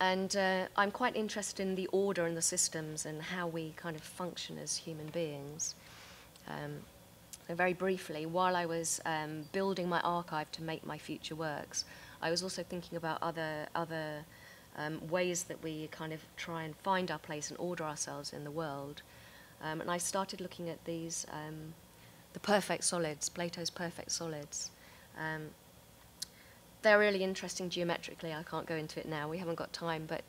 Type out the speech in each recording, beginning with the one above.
And I'm quite interested in the order and the systems and how we kind of function as human beings. So very briefly, while I was building my archive to make my future works, I was also thinking about other ways that we kind of try and find our place and order ourselves in the world. And I started looking at these, the perfect solids, Plato's perfect solids. They're really interesting geometrically. I can't go into it now. We haven't got time. But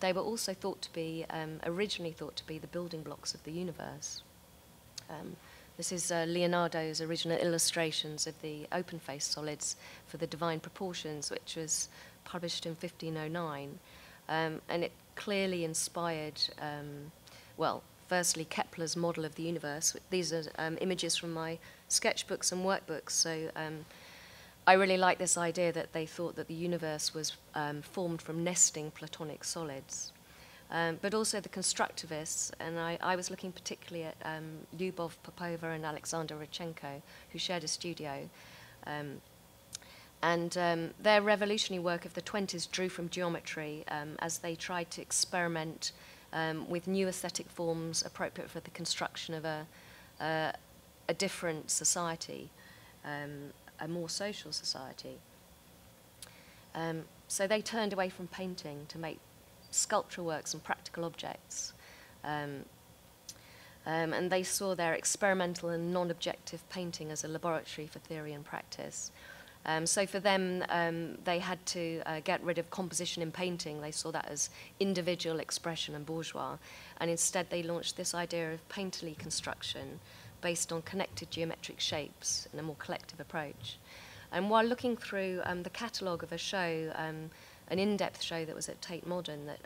they were also thought to be, originally thought to be the building blocks of the universe. This is Leonardo's original illustrations of the open-faced solids for the Divine Proportions, which was published in 1509. And it clearly inspired, well, firstly, Kepler's model of the universe. These are images from my sketchbooks and workbooks. So I really like this idea that they thought that the universe was formed from nesting Platonic solids. But also the constructivists, and I was looking particularly at Lyubov Popova and Alexander Rodchenko, who shared a studio. Their revolutionary work of the 20s drew from geometry as they tried to experiment with new aesthetic forms appropriate for the construction of a different society, a more social society. So they turned away from painting to make sculptural works and practical objects. And they saw their experimental and non-objective painting as a laboratory for theory and practice. So for them, they had to get rid of composition in painting. They saw that as individual expression and bourgeois. And instead, they launched this idea of painterly construction based on connected geometric shapes and a more collective approach. And while looking through the catalogue of a show, an in-depth show that was at Tate Modern that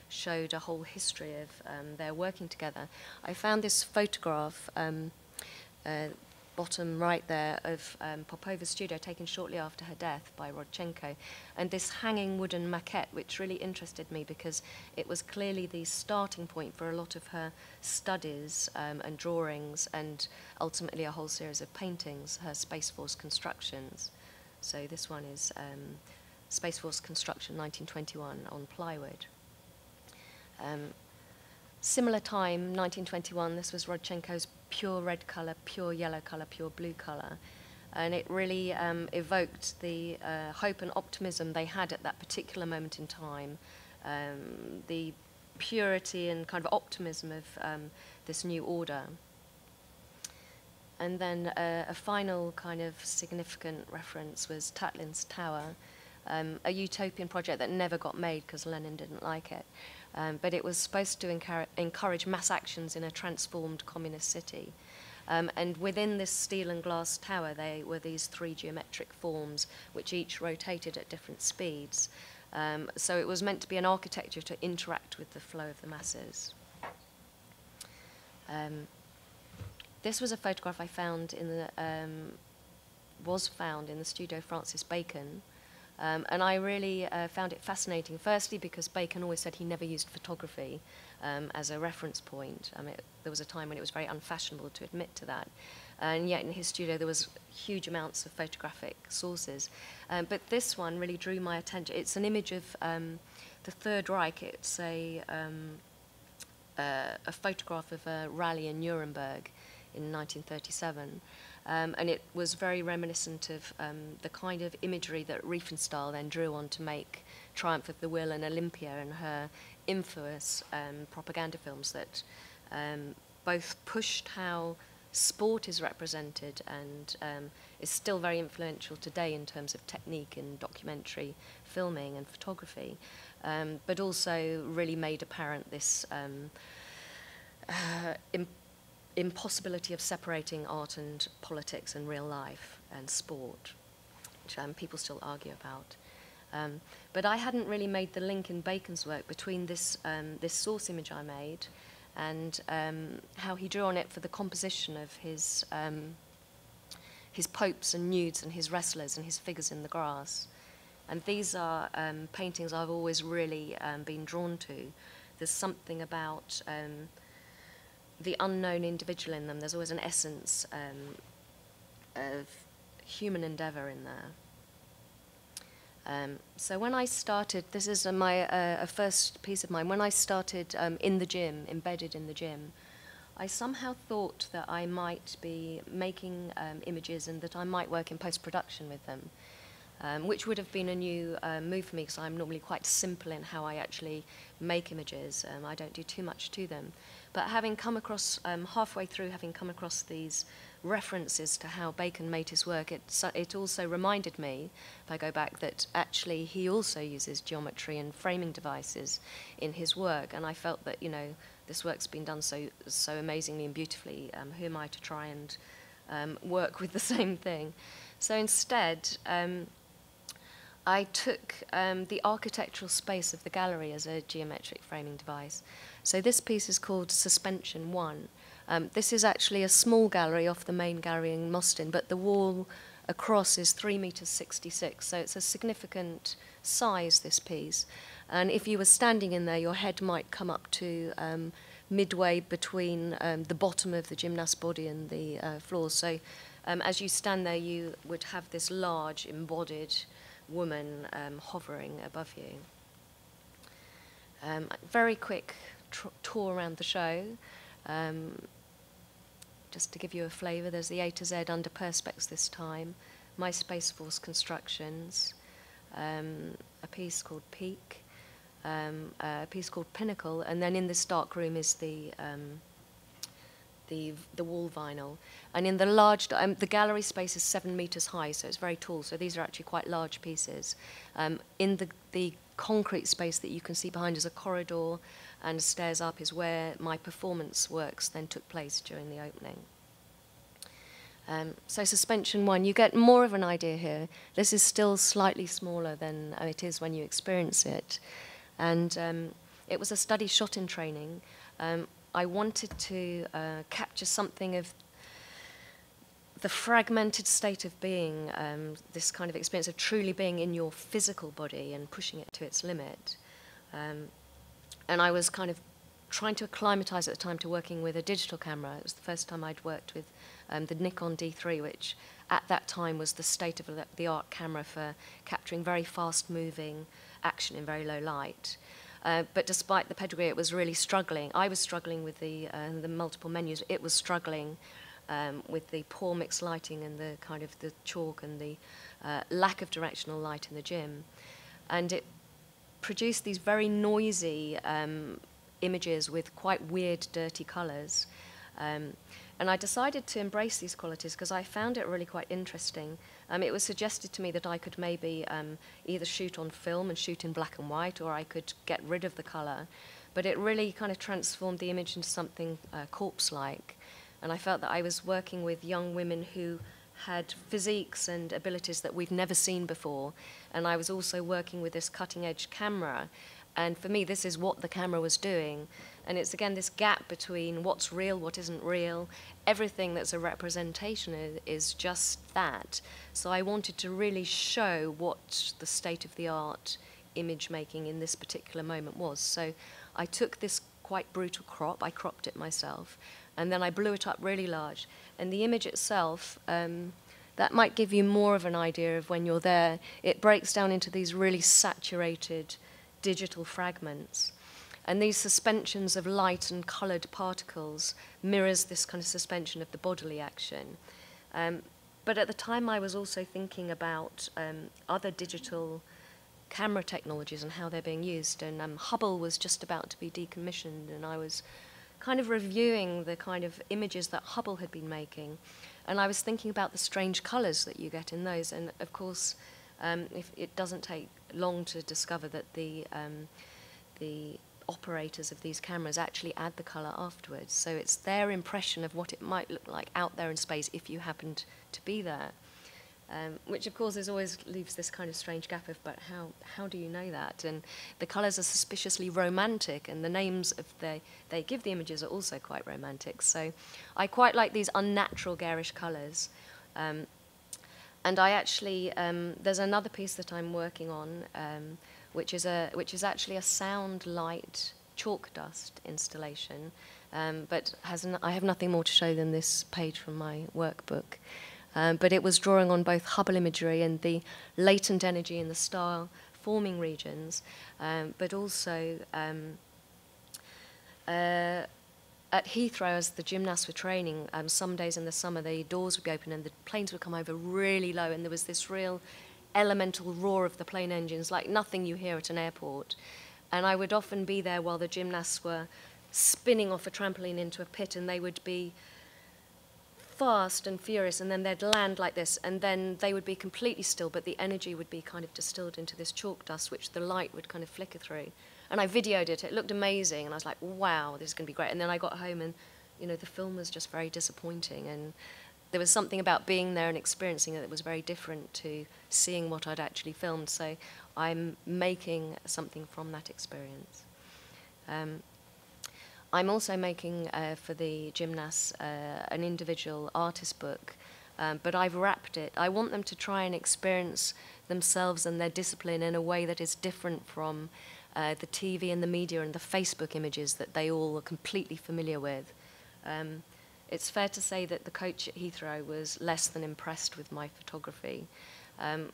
showed a whole history of their working together, I found this photograph, bottom right there, of Popova's studio taken shortly after her death by Rodchenko, and this hanging wooden maquette, which really interested me because it was clearly the starting point for a lot of her studies and drawings, and ultimately a whole series of paintings, her Space Force constructions. So this one is Space Force Construction 1921 on plywood. Similar time, 1921, this was Rodchenko's pure red colour, pure yellow colour, pure blue colour. And it really evoked the hope and optimism they had at that particular moment in time, the purity and kind of optimism of this new order. And then a final kind of significant reference was Tatlin's Tower, a utopian project that never got made because Lenin didn't like it. But it was supposed to encourage mass actions in a transformed communist city. And within this steel and glass tower, there were these three geometric forms, which each rotated at different speeds. So it was meant to be an architecture to interact with the flow of the masses. This was a photograph I found in the, was found in the studio Francis Bacon. And I really found it fascinating, firstly because Bacon always said he never used photography as a reference point. I mean, there was a time when it was very unfashionable to admit to that. And yet in his studio there was huge amounts of photographic sources. But this one really drew my attention. It's an image of the Third Reich. It's a photograph of a rally in Nuremberg in 1937. And it was very reminiscent of the kind of imagery that Riefenstahl then drew on to make Triumph of the Will and Olympia and her infamous propaganda films that both pushed how sport is represented and is still very influential today in terms of technique in documentary filming and photography, but also really made apparent this impossibility of separating art and politics and real life and sport, which people still argue about. But I hadn't really made the link in Bacon's work between this, this source image I made and how he drew on it for the composition of his popes and nudes and his wrestlers and his figures in the grass. And these are paintings I've always really been drawn to. There's something about the unknown individual in them. There's always an essence of human endeavour in there. So when I started, this is a first piece of mine, when I started in the gym, embedded in the gym, I somehow thought that I might be making images and that I might work in post-production with them, which would have been a new move for me because I'm normally quite simple in how I actually make images. I don't do too much to them. But having come across, halfway through having come across these references to how Bacon made his work, it also reminded me, if I go back, that actually he also uses geometry and framing devices in his work, and I felt that, you know, this work's been done so amazingly and beautifully, who am I to try and work with the same thing? So instead, I took the architectural space of the gallery as a geometric framing device. So this piece is called Suspension 1. This is actually a small gallery off the main gallery in Mostyn, but the wall across is 3 meters 66, so it's a significant size, this piece. And if you were standing in there, your head might come up to midway between the bottom of the gymnast body and the floor. So as you stand there, you would have this large embodied woman hovering above you. Very quick tour around the show. Just to give you a flavour, there's the A to Z under Perspex this time, My Space Force Constructions, a piece called Peak, a piece called Pinnacle, and then in this dark room is the wall vinyl. And in the large, the gallery space is 7 meters high, so it's very tall, so these are actually quite large pieces. In the concrete space that you can see behind is a corridor, and stairs up is where my performance works then took place during the opening. So Suspension 1, you get more of an idea here. This is still slightly smaller than it is when you experience it. And it was a study shot in training. I wanted to capture something of the fragmented state of being, this kind of experience of truly being in your physical body and pushing it to its limit. And I was kind of trying to acclimatize at the time to working with a digital camera. It was the first time I'd worked with the Nikon D3, which at that time was the state-of-the-art camera for capturing very fast-moving action in very low light. But despite the pedigree, it was really struggling. I was struggling with the multiple menus. It was struggling with the poor mixed lighting and the kind of the chalk and the lack of directional light in the gym. And it produced these very noisy images with quite weird, dirty colours. And I decided to embrace these qualities because I found it really quite interesting. It was suggested to me that I could maybe either shoot on film and shoot in black and white, or I could get rid of the colour. But it really kind of transformed the image into something corpse-like. And I felt that I was working with young women who had physiques and abilities that we've never seen before. And I was also working with this cutting-edge camera. And for me, this is what the camera was doing. And it's, again, this gap between what's real, what isn't real. Everything that's a representation is just that. So I wanted to really show what the state-of-the-art image making in this particular moment was. So I took this quite brutal crop, I cropped it myself, and then I blew it up really large. And the image itself, that might give you more of an idea of when you're there. It breaks down into these really saturated digital fragments. And these suspensions of light and coloured particles mirrors this kind of suspension of the bodily action. But at the time I was also thinking about other digital camera technologies and how they're being used. And Hubble was just about to be decommissioned, and I was kind of reviewing the kind of images that Hubble had been making. And I was thinking about the strange colours that you get in those. And of course, if it doesn't take long to discover that the operators of these cameras actually add the colour afterwards. So it's their impression of what it might look like out there in space if you happened to be there. Which of course always leaves this kind of strange gap of, but how do you know that? And the colours are suspiciously romantic, and the names of they give the images are also quite romantic. So I quite like these unnatural garish colours. And I actually, there's another piece that I'm working on, which is actually a sound light chalk dust installation, but I have nothing more to show than this page from my workbook. but it was drawing on both Hubble imagery and the latent energy in the star forming regions, but also at Heathrow, as the gymnasts were training, some days in the summer the doors would be open and the planes would come over really low, and there was this real elemental roar of the plane engines like nothing you hear at an airport. And I would often be there while the gymnasts were spinning off a trampoline into a pit, and they would be fast and furious, and then they'd land like this, and then they would be completely still, but the energy would be kind of distilled into this chalk dust, which the light would kind of flicker through. And I videoed it. It looked amazing, and I was like, wow, this is going to be great. And then I got home, and, you know, the film was just very disappointing, and there was something about being there and experiencing it that was very different to seeing what I'd actually filmed. So I'm making something from that experience. I'm also making, for the gymnasts, an individual artist book, but I've wrapped it. I want them to try and experience themselves and their discipline in a way that is different from the TV and the media and the Facebook images that they all are completely familiar with. It's fair to say that the coach at Heathrow was less than impressed with my photography.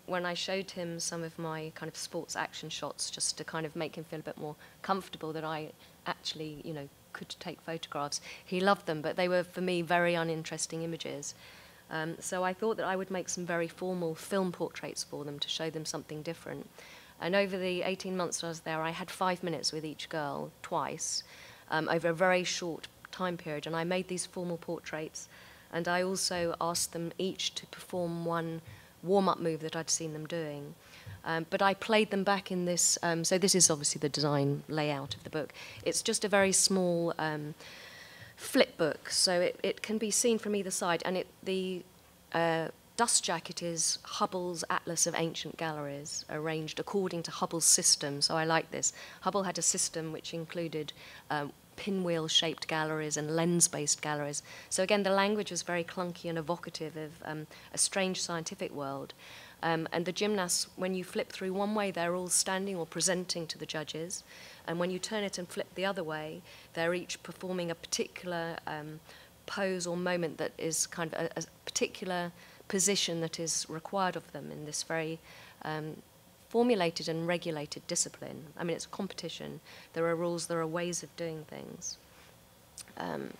When I showed him some of my kind of sports action shots, just to kind of make him feel a bit more comfortable that I actually, you know, could take photographs, he loved them, but they were, for me, very uninteresting images. So I thought that I would make some very formal film portraits for them to show them something different. And over the 18 months I was there, I had 5 minutes with each girl, twice, over a very short time period, and I made these formal portraits, and I also asked them each to perform one warm-up move that I'd seen them doing. But I played them back in this, so this is obviously the design layout of the book. It's just a very small flip book, so it can be seen from either side, and the dust jacket is Hubble's Atlas of Ancient Galleries, arranged according to Hubble's system, so I like this. Hubble had a system which included pinwheel-shaped galleries and lens-based galleries. So again, the language was very clunky and evocative of a strange scientific world. And the gymnasts, when you flip through one way, they're all standing or presenting to the judges. And when you turn it and flip the other way, they're each performing a particular pose or moment that is kind of a particular position that is required of them in this very formulated and regulated discipline. I mean, it's a competition. There are rules, there are ways of doing things. I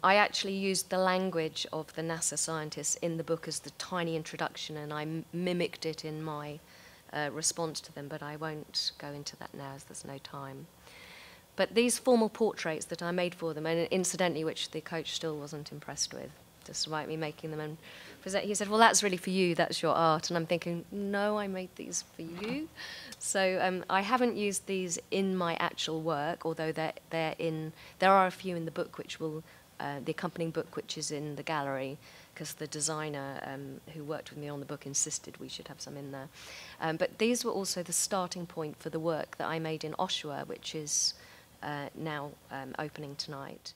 actually used the language of the NASA scientists in the book as the tiny introduction, and I mimicked it in my response to them, but I won't go into that now as there's no time. But these formal portraits that I made for them, and incidentally, which the coach still wasn't impressed with, despite me making them and present, he said, well, that's really for you, that's your art. And I'm thinking, no, I made these for you. So I haven't used these in my actual work, although there are a few in the book which will, the accompanying book which is in the gallery, because the designer who worked with me on the book insisted we should have some in there. But these were also the starting point for the work that I made in Oshawa, which is now opening tonight.